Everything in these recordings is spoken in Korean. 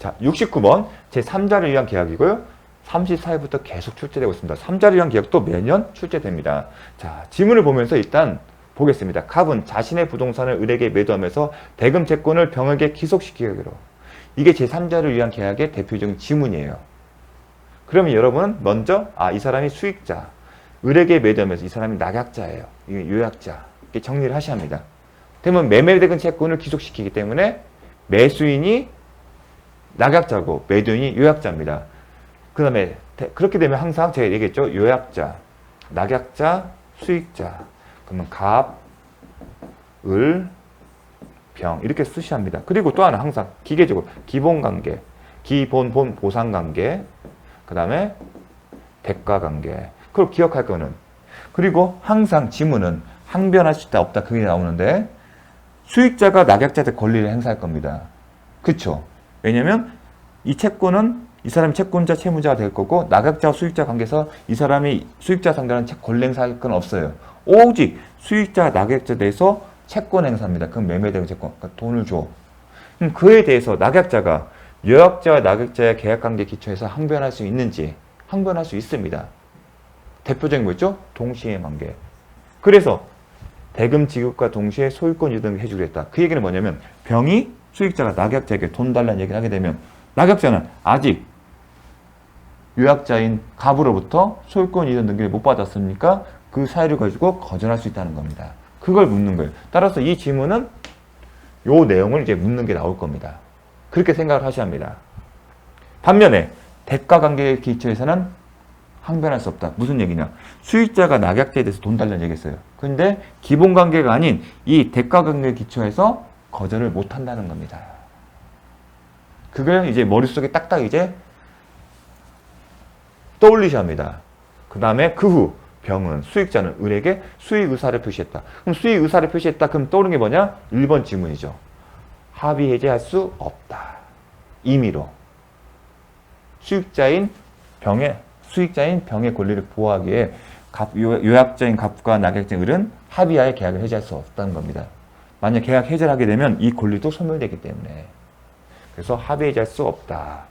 자, 69번 제3자를 위한 계약이고요. 34회부터 계속 출제되고 있습니다. 3자를 위한 계약도 매년 출제됩니다. 자, 지문을 보면서 일단 보겠습니다. 갑은 자신의 부동산을 을에게 매도하면서 대금 채권을 병에게 기속시키기로. 이게 제3자를 위한 계약의 대표적인 지문이에요. 그러면 여러분은 먼저 이 사람이 수익자, 을에게 매도하면서 이 사람이 낙약자예요. 이게 요약자. 이렇게 정리를 하셔야 합니다. 그러면 매매대금 채권을 기속시키기 때문에 매수인이 낙약자고 매도인이 요약자입니다. 그 다음에 그렇게 되면 항상 제가 얘기했죠. 요약자, 낙약자, 수익자. 그러면 갑, 을, 병 이렇게 쓰셔야 합니다. 그리고 또 하나 항상 기계적으로 기본관계, 기본, 본, 보상관계, 그 다음에 대가관계. 그걸 기억할 거는. 그리고 항상 지문은 항변할 수 있다 없다 그게 나오는데 수익자가 낙약자한테 권리를 행사할 겁니다. 그쵸? 왜냐면 이 채권은 이 사람이 채권자, 채무자가 될 거고 낙약자와 수익자 관계에서 이 사람이 수익자 상대는 권리 행사할 건 없어요. 오직 수익자, 낙약자에 대해서 채권 행사입니다. 그럼 매매대금 채권. 그러니까 돈을 줘. 그럼 그에 대해서 낙약자가 요약자와 낙약자의 계약관계 기초에서 항변할 수 있는지 항변할 수 있습니다. 대표적인 거 있죠? 동시에 관계. 그래서 대금 지급과 동시에 소유권 이동을 해주기로 했다. 그 얘기는 뭐냐면 병이 수익자가 낙약자에게 돈 달라는 얘기를 하게 되면 낙약자는 아직 요약자인 갑으로부터 소유권 이전 등기를 못 받았으니까 그 사유를 가지고 거절할 수 있다는 겁니다. 그걸 묻는 거예요. 따라서 이 지문은 요 내용을 이제 묻는 게 나올 겁니다. 그렇게 생각을 하셔야 합니다. 반면에 대가 관계의 기초에서는 항변할 수 없다. 무슨 얘기냐? 수익자가 낙약자에 대해서 돈 달라는 얘기했어요. 근데 기본 관계가 아닌 이 대가 관계 기초에서 거절을 못 한다는 겁니다. 그걸 이제 머릿속에 딱딱 이제 떠올리셔야 합니다. 그 다음에 그 후 병은 수익자는 을에게 수익 의사를 표시했다. 그럼 수익 의사를 표시했다. 그럼 떠오르는 게 뭐냐? 1번 지문이죠. 합의 해제할 수 없다. 임의로 수익자인 병의 권리를 보호하기 위해 요약자인 갑과 낙약자인 을은 합의하에 계약을 해제할 수 없다는 겁니다. 만약 계약 해제를 하게 되면 이 권리도 소멸되기 때문에 그래서 합의 해제할 수 없다.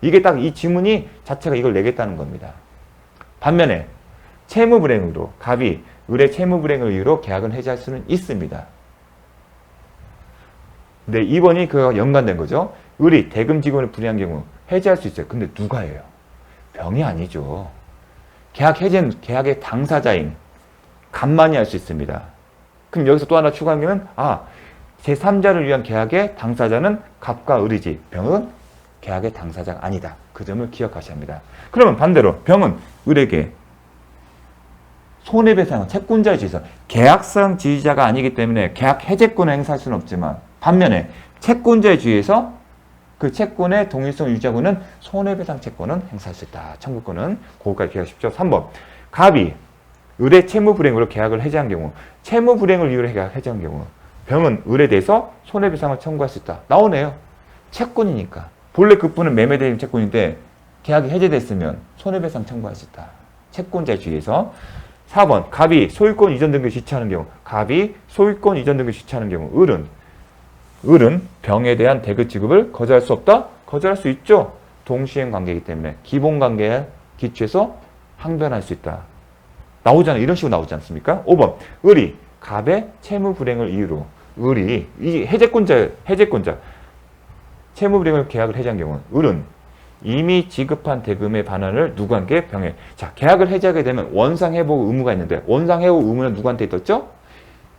이게 딱 이 지문이 자체가 이걸 내겠다는 겁니다. 반면에 채무불행으로 갑이 을의 채무불행을 이유로 계약을 해제할 수는 있습니다. 근데 2번이 그와 연관된 거죠. 을이 대금 지급을 불이한 경우 해제할 수 있어요. 근데 누가 해요? 병이 아니죠. 계약 해제는 계약의 당사자인 갑만이 할 수 있습니다. 그럼 여기서 또 하나 추가한 게는 제3자를 위한 계약의 당사자는 갑과 을이지 병은 계약의 당사자가 아니다. 그 점을 기억하셔야 합니다. 그러면 반대로 병은 을에게 손해배상은 채권자의 지위에서 계약상 지위자가 아니기 때문에 계약 해제권을 행사할 수는 없지만 반면에 채권자의 지위에서 그 채권의 동일성 유지하고는 손해배상 채권은 행사할 수 있다. 청구권은 그거까지 기억하십시오. 3번 갑이 을의 채무불행으로 계약을 해제한 경우 채무불행을 이유로 계약 해제한 경우 병은 을에 대해서 손해배상을 청구할 수 있다. 나오네요. 채권이니까. 본래 급부는 매매대금 채권인데 계약이 해제됐으면 손해배상 청구할 수 있다. 채권자의 지위에서. 4번 갑이 소유권 이전 등기를 지체하는 경우 갑이 소유권 이전 등기를 지체하는 경우 을은 병에 대한 대금 지급을 거절할 수 없다? 거절할 수 있죠. 동시행 관계이기 때문에 기본 관계에 기초해서 항변할 수 있다. 나오잖아요. 이런 식으로 나오지 않습니까? 5번 을이 갑의 채무 불행을 이유로 을이 이 해제권자 채무 불행을 계약을 해제한 경우 을은 이미 지급한 대금의 반환을 누구한테? 병에. 자, 계약을 해제하게 되면 원상회복 의무가 있는데 원상회복 의무는 누구한테 있었죠?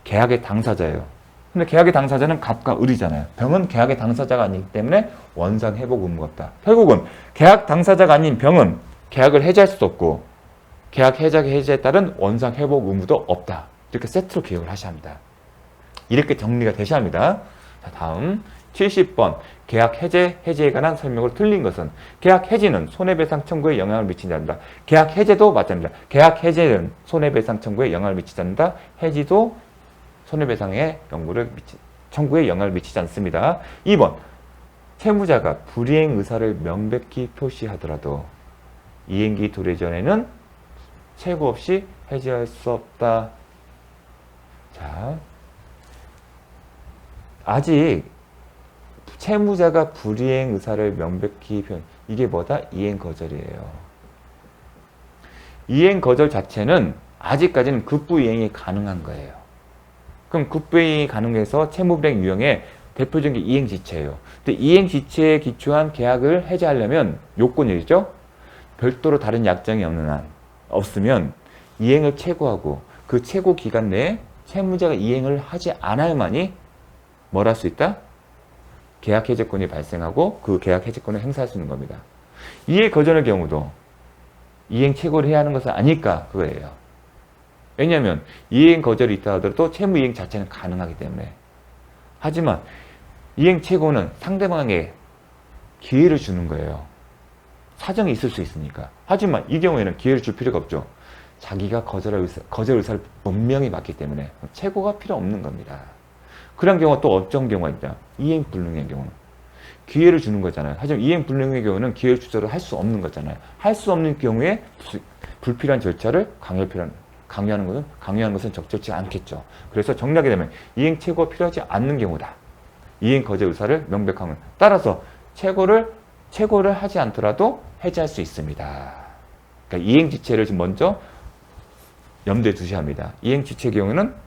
계약의 당사자예요. 근데 계약의 당사자는 갑과 을이잖아요. 병은 계약의 당사자가 아니기 때문에 원상회복 의무가 없다. 결국은 계약 당사자가 아닌 병은 계약을 해제할 수도 없고 계약 해제에 따른 원상회복 의무도 없다. 이렇게 세트로 기억을 하셔야 합니다. 이렇게 정리가 되셔야 합니다. 자, 다음 70번 계약 해제에 관한 설명으로 틀린 것은 계약 해지는 손해배상 청구에 영향을 미치지 않는다. 계약 해제도 마찬가지입니다. 계약 해제는 손해배상 청구에 영향을 미치지 않는다. 해지도 손해배상의 청구에 영향을 미치지 않습니다. 2번 채무자가 불이행 의사를 명백히 표시하더라도 이행기 도래 전에는 채무 없이 해지할 수 없다. 자, 아직 채무자가 불이행 의사를 명백히 표현. 이게 뭐다? 이행 거절이에요. 이행 거절 자체는 아직까지는 급부 이행이 가능한 거예요. 그럼 급부 이행이 가능해서 채무불이행 유형의 대표적인 게 이행 지체예요. 근데 이행 지체에 기초한 계약을 해제하려면 요건이죠. 별도로 다른 약정이 없는 한 없으면 이행을 최고하고 그 최고 기간 내에 채무자가 이행을 하지 않아야만이 뭘 할 수 있다? 계약 해제권이 발생하고 그 계약 해제권을 행사할 수 있는 겁니다. 이행 거절의 경우도 이행 최고를 해야 하는 것은 아닐까 그거예요. 왜냐하면 이행 거절이 있다 하더라도 채무 이행 자체는 가능하기 때문에. 하지만 이행 최고는 상대방에게 기회를 주는 거예요. 사정이 있을 수 있으니까. 하지만 이 경우에는 기회를 줄 필요가 없죠. 자기가 거절 의사를 분명히 맞기 때문에 최고가 필요 없는 겁니다. 그런 경우가 또 어떤 경우가 있다. 이행 불능의 경우는 기회를 주는 거잖아요. 하지만 이행 불능의 경우는 기회를 주저를 할 수 없는 거잖아요. 할 수 없는 경우에 불필요한 절차를 강요하는 것은 적절치 않겠죠. 그래서 정리하게 되면 이행 최고가 필요하지 않는 경우다. 이행 거절 의사를 명백하면 따라서 최고를 하지 않더라도 해제할 수 있습니다. 그러니까 이행 지체를 지금 먼저 염두에 두셔야 합니다. 이행 지체의 경우는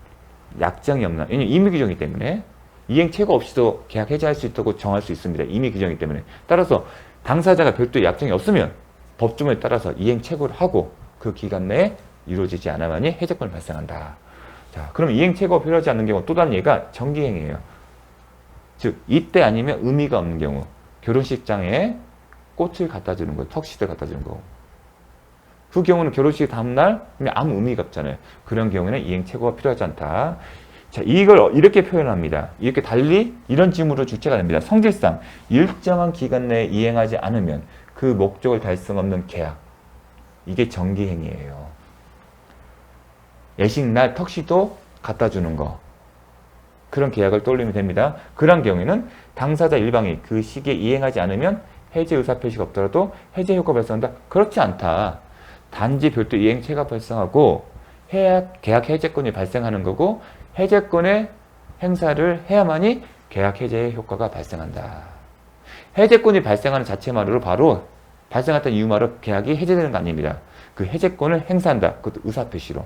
약정이 없나. 왜냐하면 임의 규정이기 때문에 이행 최고 없이도 계약 해제할 수 있다고 정할 수 있습니다. 임의 규정이기 때문에. 따라서 당사자가 별도의 약정이 없으면 법조문에 따라서 이행 최고를 하고 그 기간 내에 이루어지지 않아야만이 해제권이 발생한다. 자, 그럼 이행 최고가 필요하지 않는 경우 또 다른 얘기가 정기행위예요. 즉 이때 아니면 의미가 없는 경우 결혼식장에 꽃을 갖다 주는 거, 턱시도를 갖다 주는 거. 그 경우는 결혼식 다음날 아무 의미가 없잖아요. 그런 경우에는 이행 최고가 필요하지 않다. 자, 이걸 이렇게 표현합니다. 이렇게 달리 이런 징후로 주체가 됩니다. 성질상 일정한 기간 내에 이행하지 않으면 그 목적을 달성 없는 계약. 이게 정기행위예요. 예식날 턱시도 갖다 주는 거. 그런 계약을 떠올리면 됩니다. 그런 경우에는 당사자 일방이 그 시기에 이행하지 않으면 해제 의사 표시가 없더라도 해제 효과 발생한다. 그렇지 않다. 단지 별도 이행체가 발생하고 계약 해제권이 발생하는 거고 해제권의 행사를 해야만이 계약 해제의 효과가 발생한다. 해제권이 발생하는 자체만으로 바로 발생했던 이유만으로 계약이 해제되는 거 아닙니다. 그 해제권을 행사한다. 그것도 의사표시로.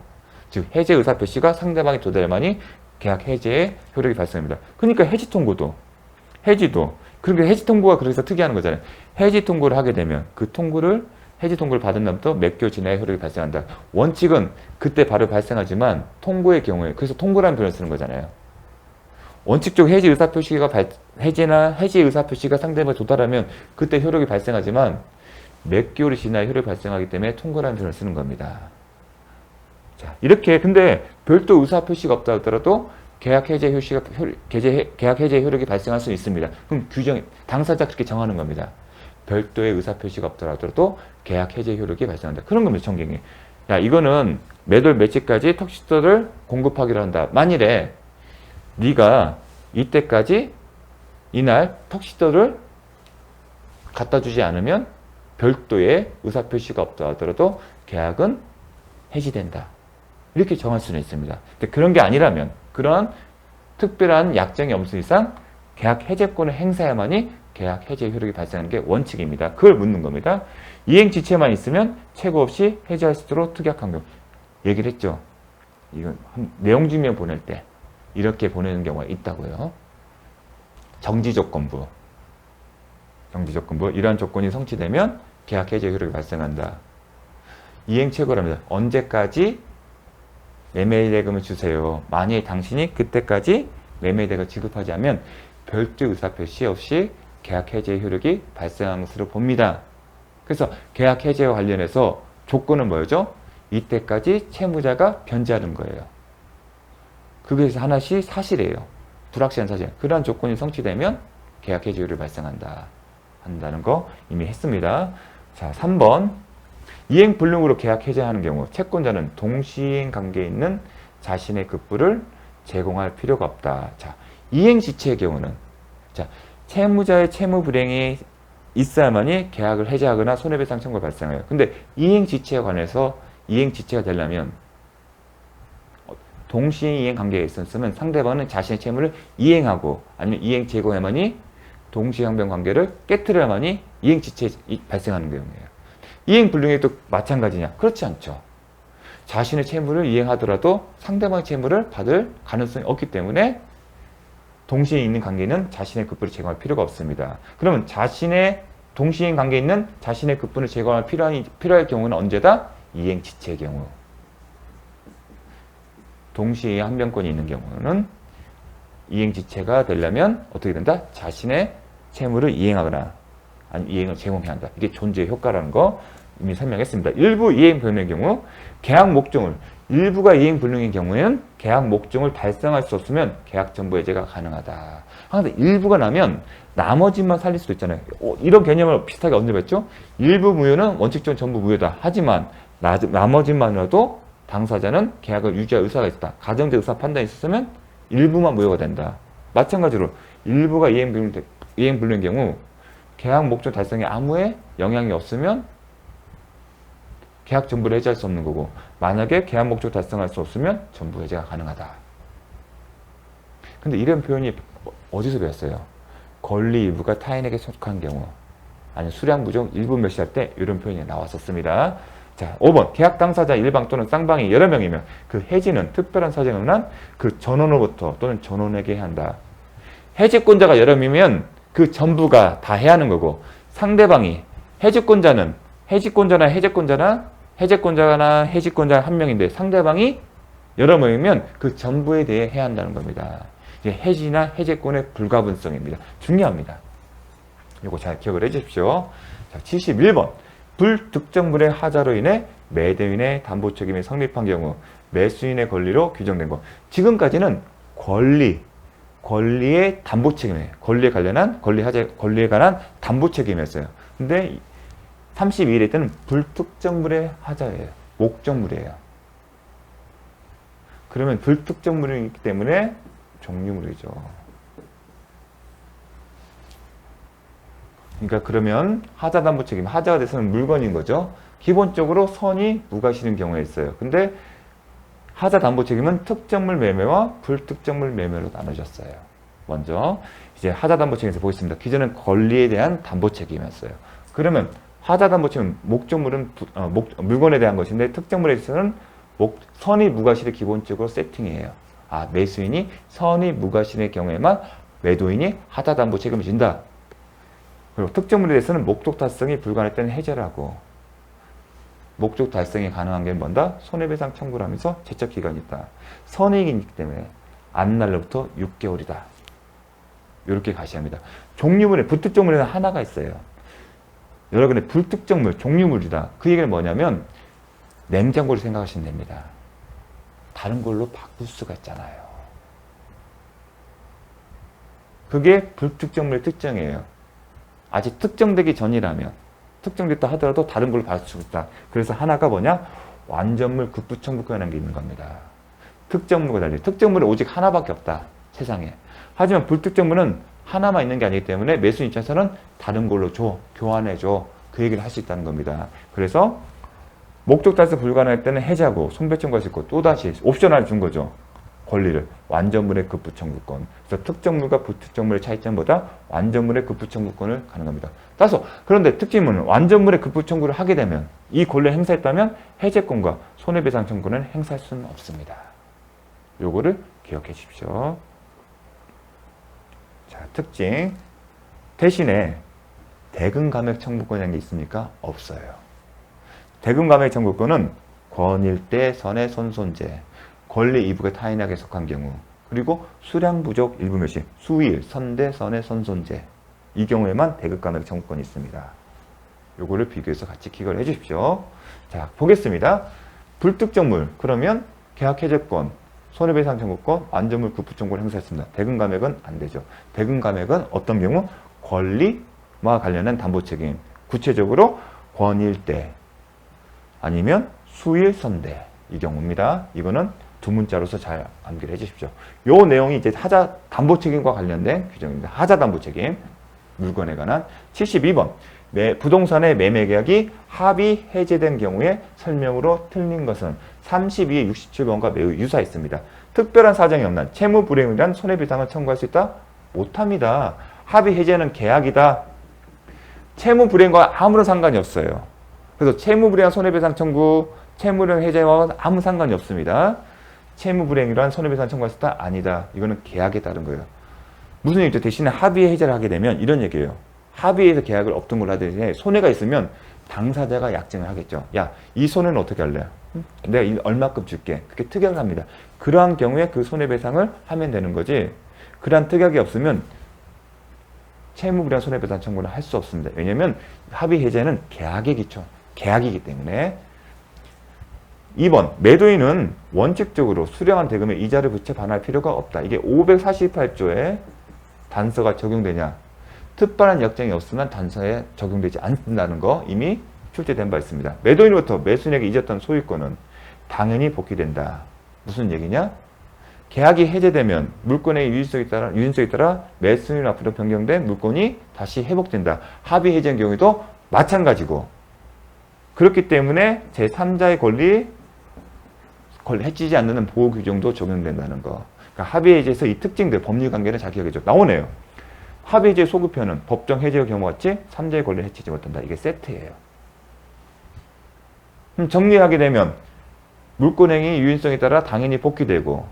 즉 해제 의사표시가 상대방이 도달해야만이 계약 해제의 효력이 발생합니다. 그러니까 해지 통고도 해지도 그러니까 해지 통고가 그래서 특이한 거잖아요. 해지 통고를 하게 되면 그 해지 통고를 받은 날부터 몇 개월 지나야 효력이 발생한다. 원칙은 그때 바로 발생하지만 통고의 경우에 그래서 통고라는 표현을 쓰는 거잖아요. 원칙적으로 해지 의사표시가 해지 의사표시가 상대방에 도달하면 그때 효력이 발생하지만 몇 개월이 지나야 효력이 발생하기 때문에 통고라는 표현을 쓰는 겁니다. 자, 이렇게 근데 별도 의사표시가 없다 하더라도 계약 해제 효력이 발생할 수 있습니다. 그럼 당사자 그렇게 정하는 겁니다. 별도의 의사표시가 없더라도 계약 해제 효력이 발생한다. 그런 겁니다. 정경이. 야, 이거는 매달 며칠까지 턱시도를 공급하기로 한다. 만일에 네가 이때까지 이날 턱시도를 갖다 주지 않으면 별도의 의사표시가 없다 하더라도 계약은 해지된다. 이렇게 정할 수는 있습니다. 근데 그런 게 아니라면 그런 특별한 약정이 없는 이상 계약 해제권을 행사해야만이 계약 해제 효력이 발생하는 게 원칙입니다. 그걸 묻는 겁니다. 이행 지체만 있으면 최고 없이 해제할 수 있도록 특약한 경우. 얘기를 했죠. 이건 내용 증명 보낼 때 이렇게 보내는 경우가 있다고요. 정지조건부. 이러한 조건이 성취되면 계약 해제 효력이 발생한다. 이행 최고랍니다. 언제까지 매매대금을 주세요. 만약에 당신이 그때까지 매매대금을 지급하지 않으면 별도 의사표시 없이 계약 해제 효력이 발생한 것으로 봅니다. 그래서 계약 해제와 관련해서 조건은 뭐죠? 이때까지 채무자가 변제하는 거예요. 그게 하나씩 사실이에요. 불확실한 사실. 그러한 조건이 성취되면 계약 해제 효력이 한다는 거 이미 했습니다. 자, 3번. 이행 불능으로 계약 해제하는 경우 채권자는 동시행 관계에 있는 자신의 급부를 제공할 필요가 없다. 자, 이행 지체의 경우는 자, 채무자의 채무 불행이 있어야만이 계약을 해제하거나 손해배상 청구가 발생해요. 근데 이행 지체에 관해서 이행 지체가 되려면 동시행 이행 관계에 있었으면 상대방은 자신의 채무를 이행하고 아니면 이행 제공해야만이 동시행변 관계를 깨뜨려야만이 이행지체 발생하는 경우예요. 이행불능에도 마찬가지냐? 그렇지 않죠. 자신의 채무를 이행하더라도 상대방의 채무를 받을 가능성이 없기 때문에 동시에 있는 관계는 자신의 급분을 제공할 필요가 없습니다. 그러면 자신의 동시행 관계에 있는 자신의 급분을 제공할 필요할 경우는 언제다? 이행지체의 경우. 동시에 한 변권이 있는 경우는 이행지체가 되려면 어떻게 된다? 자신의 채무를 이행하거나 아니 이행을 제공해야 한다. 이게 존재의 효과라는 거 이미 설명했습니다. 일부 이행불능의 경우 계약 목적을 일부가 이행불능의 경우에는 계약 목적을 달성할 수 없으면 계약 전부 해제가 가능하다. 근데 일부가 나면 나머지만 살릴 수도 있잖아요. 이런 개념을 비슷하게 언제 봤죠? 일부 무효는 원칙적으로 전부 무효다. 하지만 나머지만이라도 당사자는 계약을 유지할 의사가 있다. 가정적 의사 판단이 있었으면 일부만 무효가 된다. 마찬가지로 일부가 이행불능의 경우 계약 목적 달성에 아무의 영향이 없으면 계약 전부를 해제할 수 없는 거고 만약에 계약 목적 달성할 수 없으면 전부 해제가 가능하다. 근데 이런 표현이 어디서 배웠어요? 권리 일부가 타인에게 속한 경우 아니 수량 부족 일부 멸시할 때 이런 표현이 나왔었습니다. 자, 5번 계약 당사자 일방 또는 쌍방이 여러 명이면 그 해지는 특별한 사정을 한 그 전원으로부터 또는 전원에게 해야 한다. 해지권자가 여러 명이면 그 전부가 다 해야 하는 거고 상대방이 해지권자나 해지권자 한 명인데 상대방이 여러 명이면 그 전부에 대해 해야 한다는 겁니다. 이제 해지나 해제권의 불가분성입니다. 중요합니다. 이거 잘 기억을 해 주십시오. 자, 71번. 불특정물의 하자로 인해 매도인의 담보 책임이 성립한 경우 매수인의 권리로 규정된 것. 지금까지는 권리의 담보 책임이에요. 권리에 관한 담보 책임이었어요. 근데 32일에 때는 불특정물의 하자예요. 목적물이에요. 그러면 불특정물이기 때문에 종류물이죠. 그러니까 그러면 하자 담보 책임, 하자가 돼서는 물건인 거죠. 기본적으로 선이 무과실인 경우에 있어요. 근데 하자 담보 책임은 특정물 매매와 불특정물 매매로 나눠졌어요. 먼저 이제 하자 담보 책임에서 보겠습니다. 기존은 권리에 대한 담보 책임이었어요. 그러면 하자 담보 책임 목적물은 물건에 대한 것인데 특정물에 있어서는 선이 무과실이 기본적으로 세팅이에요. 매수인이 선이 무과실의 경우에만 매도인이 하자 담보 책임을 진다. 그리고 특정물에 대해서는 목적 달성이 불가능할 때는 해제를 하고 목적 달성이 가능한 게 뭔다? 손해배상 청구를 하면서 제척기간이 있다. 선이익이기 때문에 안날로부터 6개월이다. 이렇게 가시합니다. 종류물에 불특정물에는 하나가 있어요. 여러분의 불특정물, 종류물이다. 그 얘기는 뭐냐면 냉장고를 생각하시면 됩니다. 다른 걸로 바꿀 수가 있잖아요. 그게 불특정물의 특징이에요. 아직 특정되기 전이라면 특정됐다 하더라도 다른 걸로 바꿀 수 있다. 그래서 하나가 뭐냐? 완전물 급부청구권이라는 게 있는 겁니다. 특정물과 달리 특정물은 오직 하나밖에 없다. 세상에. 하지만 불특정물은 하나만 있는 게 아니기 때문에 매수인 입장에서는 다른 걸로 줘, 교환해줘. 그 얘기를 할 수 있다는 겁니다. 그래서 목적 달성 불가능할 때는 해제하고 손배청구할 수 있고 또다시 옵션을 준 거죠. 권리를. 완전물의 급부청구권. 그래서 특정물과 불특정물의 차이점보다 완전물의 급부청구권을 가능합니다. 따라서 그런데 특징은 완전물의 급부청구를 하게 되면 이 권리를 행사했다면 해제권과 손해배상 청구는 행사할 수는 없습니다. 요거를 기억해 주십시오. 자, 특징. 대신에 대금감액 청구권이라는 게 있습니까? 없어요. 대금감액 청구권은 권일대 선의 손손재, 권리 이부가 타인에게 속한 경우, 그리고 수량 부족 일부 멸시, 수일, 선대, 선의 손손재 이 경우에만 대금감액 청구권이 있습니다. 요거를 비교해서 같이 기억을 해 주십시오. 자, 보겠습니다. 불특정물, 그러면 계약해제권, 손해배상 청구권, 완전물 급부청구를 행사했습니다. 대금감액은 안 되죠. 대금감액은 어떤 경우? 권리와 관련한 담보책임, 구체적으로 권일대 아니면 수일, 선대 이 경우입니다. 이거는 두 문자로서 잘 암기를 해 주십시오. 요 내용이 이제 하자 담보책임과 관련된 규정입니다. 하자 담보책임, 물건에 관한 72번. 부동산의 매매계약이 합의 해제된 경우에 설명으로 틀린 것은 32의 67번과 매우 유사했습니다. 특별한 사정이 없는 채무 불이행을 위한 손해배상을 청구할 수 있다? 못합니다. 합의 해제는 계약이다. 채무 불이행과 아무런 상관이 없어요. 그래서 채무 불이행한 손해배상 청구, 채무 불이행 해제와 아무 상관이 없습니다. 채무 불이행이란 손해배상 청구했을 때 아니다. 이거는 계약에 따른 거예요. 무슨 얘기죠? 대신에 합의 해제를 하게 되면 이런 얘기예요. 합의해서 계약을 없던 걸로 하더니 손해가 있으면 당사자가 약정을 하겠죠. 야, 이 손해는 어떻게 할래? 내가 얼마큼 줄게. 그렇게 특약을 합니다. 그러한 경우에 그 손해배상을 하면 되는 거지. 그러한 특약이 없으면 채무불이행 손해배상 청구는 할 수 없습니다. 왜냐하면 합의 해제는 계약의 기초, 계약이기 때문에. 2번, 매도인은 원칙적으로 수령한 대금에 이자를 부채 반환할 필요가 없다. 이게 548조에 단서가 적용되냐? 특별한 약정이 없으면 단서에 적용되지 않는다는 거 이미 출제된 바 있습니다. 매도인으로부터 매수인에게 잊었던 소유권은 당연히 복귀된다. 무슨 얘기냐? 계약이 해제되면 물권의 유인성에 따라 매수인 앞으로 변경된 물권이 다시 회복된다. 합의 해제의 경우에도 마찬가지고. 그렇기 때문에 제3자의 권리 해치지 않는 보호 규정도 적용된다는 거. 그러니까 합의 해제에서 이 특징들, 법률 관계는 잘 기억해줘. 나오네요. 합의 해제 소급표는 법정 해제의 경우 같이 3자의 권리를 해치지 못한다. 이게 세트예요. 정리하게 되면 물권행위 유인성에 따라 당연히 복귀되고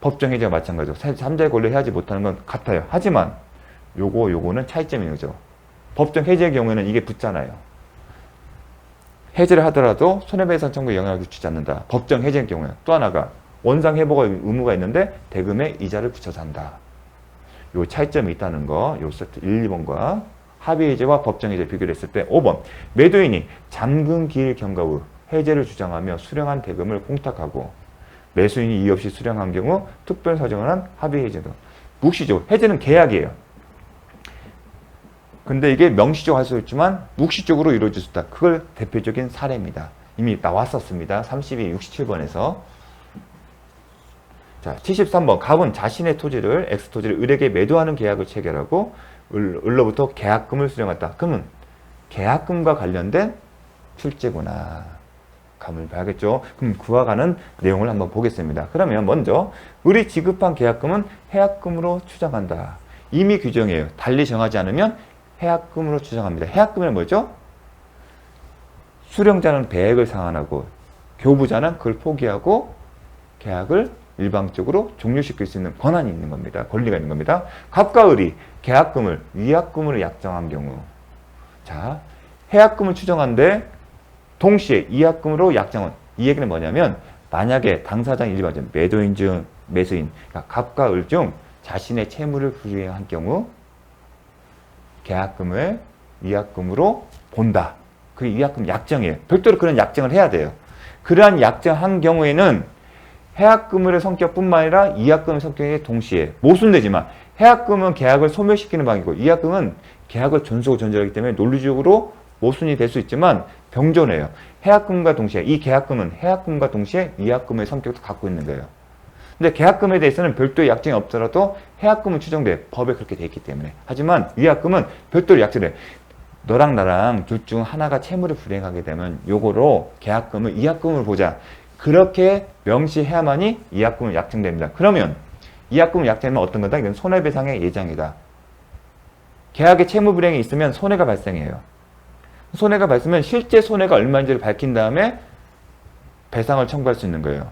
법정 해제와 마찬가지로 3자의 권리를 해하지 못하는 건 같아요. 하지만 요거는 차이점인 거죠. 법정 해제의 경우에는 이게 붙잖아요. 해제를 하더라도 손해배상 청구에 영향을 미치지 않는다. 법정 해제의 경우에. 또 하나가 원상 회복의 의무가 있는데 대금에 이자를 붙여서 한다. 요 차이점이 있다는 거. 요 세트 1, 2번과 합의 해제와 법정 해제 비교를 했을 때 5번. 매도인이 잠금 기일 경과 후 해제를 주장하며 수령한 대금을 공탁하고 매수인이 이의 없이 수령한 경우 특별 사정을 한 합의 해제도. 묵시적. 해제는 계약이에요. 근데 이게 명시적으로 할 수 있지만 묵시적으로 이루어질 수 있다. 그걸 대표적인 사례입니다. 이미 나왔었습니다. 32, 67번에서. 자, 73번. 갑은 자신의 토지를, X토지를 을에게 매도하는 계약을 체결하고 을로부터 계약금을 수령했다. 그러면 계약금과 관련된 출제구나. 감을 봐야겠죠. 그럼 그와 관한 내용을 한번 보겠습니다. 그러면 먼저 을이 지급한 계약금은 해약금으로 추정한다. 이미 규정이에요. 달리 정하지 않으면 해약금으로 추정합니다. 해약금은 뭐죠? 수령자는 배액을 상환하고 교부자는 그걸 포기하고 계약을 일방적으로 종료시킬 수 있는 권한이 있는 겁니다. 권리가 있는 겁니다. 갑과 을이 계약금을 위약금으로 약정한 경우, 자, 해약금을 추정한데 동시에 위약금으로 약정은, 이 얘기는 뭐냐면 만약에 당사자인 일반적 매도인 중 매수인, 그러니까 갑과 을 중 자신의 채무를 불이행한 경우 계약금을 위약금으로 본다. 그게 위약금 약정이에요. 별도로 그런 약정을 해야 돼요. 그러한 약정한 경우에는 해약금의 성격뿐만 아니라 위약금의 성격이 동시에 모순되지만 해약금은 계약을 소멸시키는 방이고 위약금은 계약을 존속을 전제하기 때문에 논리적으로 모순이 될 수 있지만 병존해요. 해약금과 동시에 이 계약금은 해약금과 동시에 위약금의 성격도 갖고 있는 거예요. 근데 계약금에 대해서는 별도의 약정이 없더라도 해약금은 추정돼. 법에 그렇게 돼 있기 때문에. 하지만 위약금은 별도로 약정돼. 너랑 나랑 둘 중 하나가 채무를 불이행하게 되면 요거로 계약금을 위약금을 보자. 그렇게 명시해야만이 위약금은 약정됩니다. 그러면 위약금을 약정하면 어떤 거다? 이건 손해배상의 예정이다. 계약의 채무 불이행이 있으면 손해가 발생해요. 손해가 발생하면 실제 손해가 얼마인지를 밝힌 다음에 배상을 청구할 수 있는 거예요.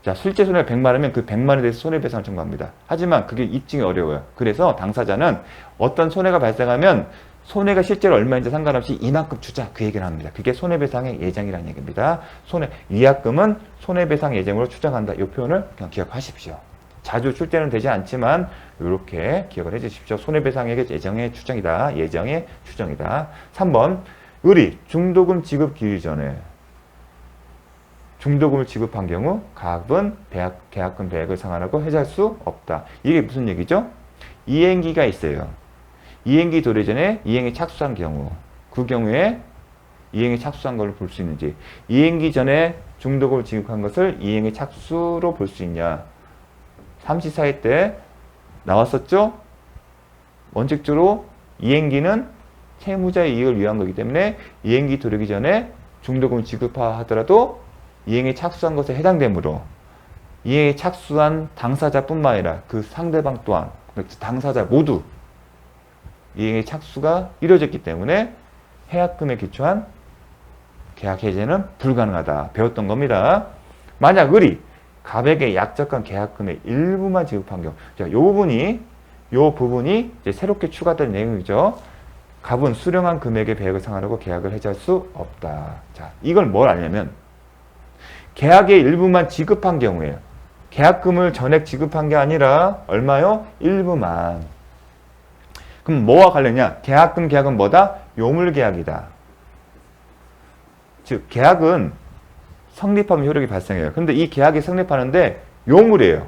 자, 실제 손해가 100만 원이면 그 100만 원에 대해서 손해배상을 청구합니다. 하지만 그게 입증이 어려워요. 그래서 당사자는 어떤 손해가 발생하면 손해가 실제로 얼마인지 상관없이 이만큼 주자, 그 얘기를 합니다. 그게 손해배상의 예정이라는 얘기입니다. 위약금은 손해배상 예정으로 추정한다. 이 표현을 그냥 기억하십시오. 자주 출제는 되지 않지만 이렇게 기억을 해주십시오. 손해배상의 예정의 추정이다. 예정의 추정이다. 3번. 을이 중도금 지급 기일 전에 중도금을 지급한 경우 갑은 계약금 배액을 상환하고 해지할 수 없다. 이게 무슨 얘기죠? 이행기가 있어요. 이행기 도래 전에 이행에 착수한 경우, 그 경우에 이행에 착수한 걸 볼 수 있는지, 이행기 전에 중도금을 지급한 것을 이행의 착수로 볼 수 있냐. 34회 때 나왔었죠? 원칙적으로 이행기는 채무자의 이익을 위한 거기 때문에 이행기 도래기 전에 중도금을 지급하더라도 이행에 착수한 것에 해당되므로 이행에 착수한 당사자뿐만 아니라 그 상대방 또한 당사자 모두 이행의 착수가 이루어졌기 때문에 해약금에 기초한 계약 해제는 불가능하다 배웠던 겁니다. 만약 을이 갑에게 약적한 계약금의 일부만 지급한 경우, 자, 요 부분이 이제 새롭게 추가된 내용이죠. 갑은 수령한 금액의 배액을 상환하고 계약을 해지할 수 없다. 자, 이걸 뭘 아냐면 계약의 일부만 지급한 경우에요. 계약금을 전액 지급한 게 아니라 얼마요? 일부만. 그럼 뭐와 관련이냐? 계약은 뭐다? 요물계약이다. 즉 계약은 성립하면 효력이 발생해요. 그런데 이 계약이 성립하는데 요물이에요.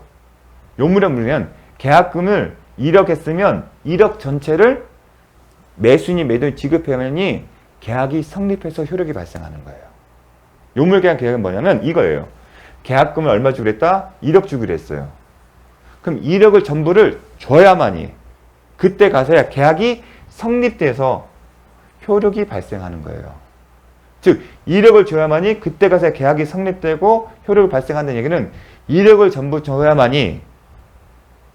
요물은 뭐냐면 계약금을 1억 했으면 1억 전체를 매수인이 매도인이 지급하면이 계약이 성립해서 효력이 발생하는 거예요. 요물계약 계약은 뭐냐면 이거예요. 계약금을 얼마 주기로 했다? 1억 주기로 했어요. 그럼 1억을 전부를 줘야만이 그때 가서야 계약이 성립돼서 효력이 발생하는 거예요. 즉 1억을 줘야만이 그때 가서야 계약이 성립되고 효력이 발생한다는 얘기는 1억을 전부 줘야만이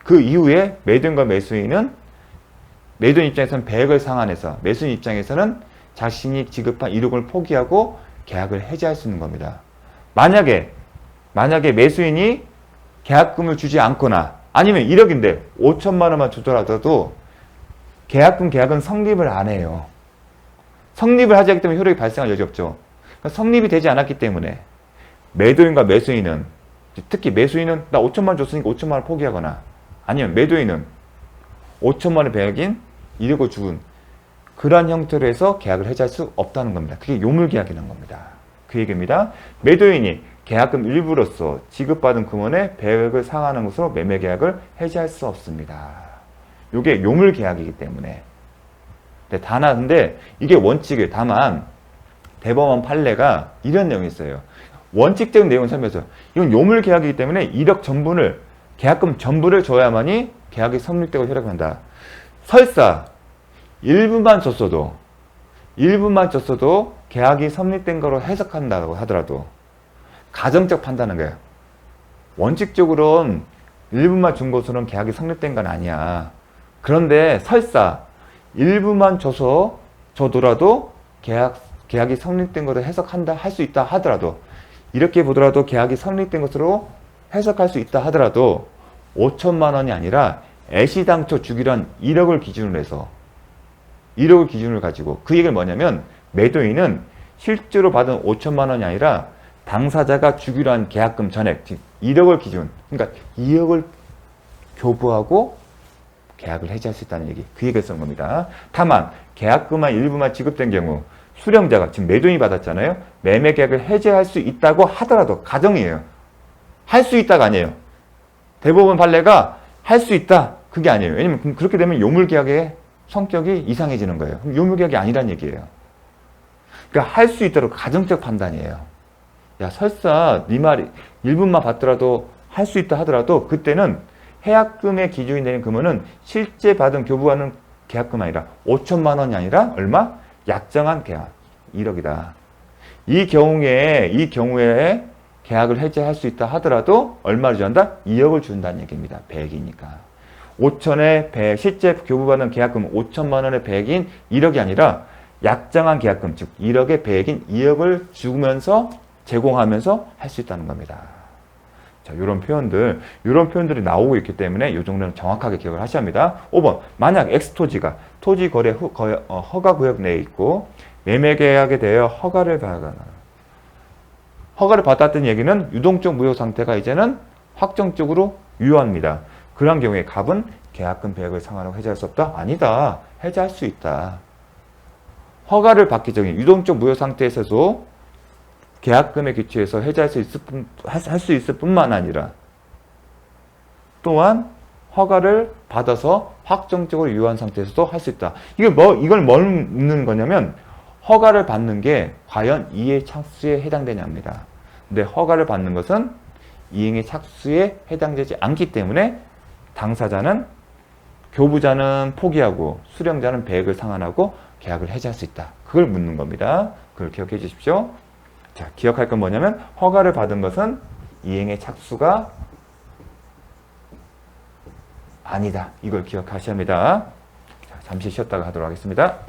그 이후에 매도인과 매수인은 매도인 입장에서는 배액을 상환해서 매수인 입장에서는 자신이 지급한 1억을 포기하고 계약을 해지할 수 있는 겁니다. 만약에 매수인이 계약금을 주지 않거나 아니면 1억인데 5천만 원만 주더라도 계약은 성립을 안 해요. 성립을 하지 않기 때문에 효력이 발생할 여지 없죠. 그러니까 성립이 되지 않았기 때문에 매도인과 매수인은 특히 매수인은 나 5천만 원 줬으니까 5천만 원 포기하거나 아니면 매도인은 5천만 원의 배액인 1억을 주은 그러한 형태로 해서 계약을 해지할 수 없다는 겁니다. 그게 요물계약이라는 겁니다. 그 얘기입니다. 매도인이 계약금 일부로서 지급받은 금원의 배액을 상환하는 것으로 매매계약을 해지할 수 없습니다. 이게 요물계약이기 때문에. 근데 이게 원칙이에요. 다만 대법원 판례가 이런 내용이 있어요. 원칙적인 내용을 설명해서 이건 요물계약이기 때문에 1억 전분을 계약금 전부를 줘야만이 계약이 성립되고 효력한다. 설사 일부만 줬어도 계약이 성립된 거로 해석한다고 하더라도 가정적 판단은 거예요. 원칙적으로는 일부만 준 것으로는 계약이 성립된 건 아니야. 그런데 설사 일부만 줘더라도 계약이 성립된 거로 해석한다 할 수 있다 하더라도 이렇게 보더라도 계약이 성립된 것으로 해석할 수 있다 하더라도 5천만 원이 아니라 애시당초 주기로 한 1억을 기준으로 해서 1억을 기준으로 가지고 그 얘기는 뭐냐면 매도인은 실제로 받은 5천만 원이 아니라 당사자가 주기로 한 계약금 전액 즉 1억을 기준 그러니까 2억을 교부하고 계약을 해지할 수 있다는 얘기 그 얘기를 쓴 겁니다. 다만 계약금만 일부만 지급된 경우 수령자가 지금 매도인이 받았잖아요. 매매 계약을 해지할 수 있다고 하더라도 가정이에요. 할 수 있다가 아니에요. 대법원 판례가 할 수 있다 그게 아니에요. 왜냐면 그렇게 되면 요물계약의 성격이 이상해지는 거예요. 그럼 요물계약이 아니란 얘기예요. 그러니까 할 수 있도록 가정적 판단이에요. 야 설사 네 말이 일부만 받더라도 할 수 있다 하더라도 그때는 해약금의 기준이 되는 금액은 실제 받은 교부하는 계약금 아니라 5천만 원이 아니라 얼마? 약정한 계약 1억이다. 이 경우에 계약을 해지할 수 있다 하더라도 얼마를 준다? 2억을 준다는 얘기입니다. 배액이니까. 5천의 배액, 실제 교부받은 계약금 5천만 원의 배액인 1억이 아니라 약정한 계약금, 즉 1억의 배액인 2억을 주면서 제공하면서 할 수 있다는 겁니다. 자, 이런 표현들이 나오고 있기 때문에 이 정도는 정확하게 기억을 하셔야 합니다. 5번, 만약 X토지가 토지거래 허가구역 내에 있고 매매계약에 대하여 허가를 받았던 얘기는 유동적 무효 상태가 이제는 확정적으로 유효합니다. 그런 경우에 갑은 계약금 배액을 상환하고 해지할 수 없다? 아니다. 해지할 수 있다. 허가를 받기 전에 유동적 무효 상태에서도 계약금에 기초해서 해지할 수 있을 뿐만 아니라 또한 허가를 받아서 확정적으로 유효한 상태에서도 할 수 있다. 이걸 뭘 묻는 거냐면 허가를 받는 게 과연 이행 착수에 해당되냐입니다. 근데 허가를 받는 것은 이행의 착수에 해당되지 않기 때문에 당사자는 교부자는 포기하고 수령자는 배액을 상환하고 계약을 해지할 수 있다. 그걸 묻는 겁니다. 그걸 기억해 주십시오. 자, 기억할 건 뭐냐면 허가를 받은 것은 이행의 착수가 아니다. 이걸 기억하셔야 합니다. 자, 잠시 쉬었다가 하도록 하겠습니다.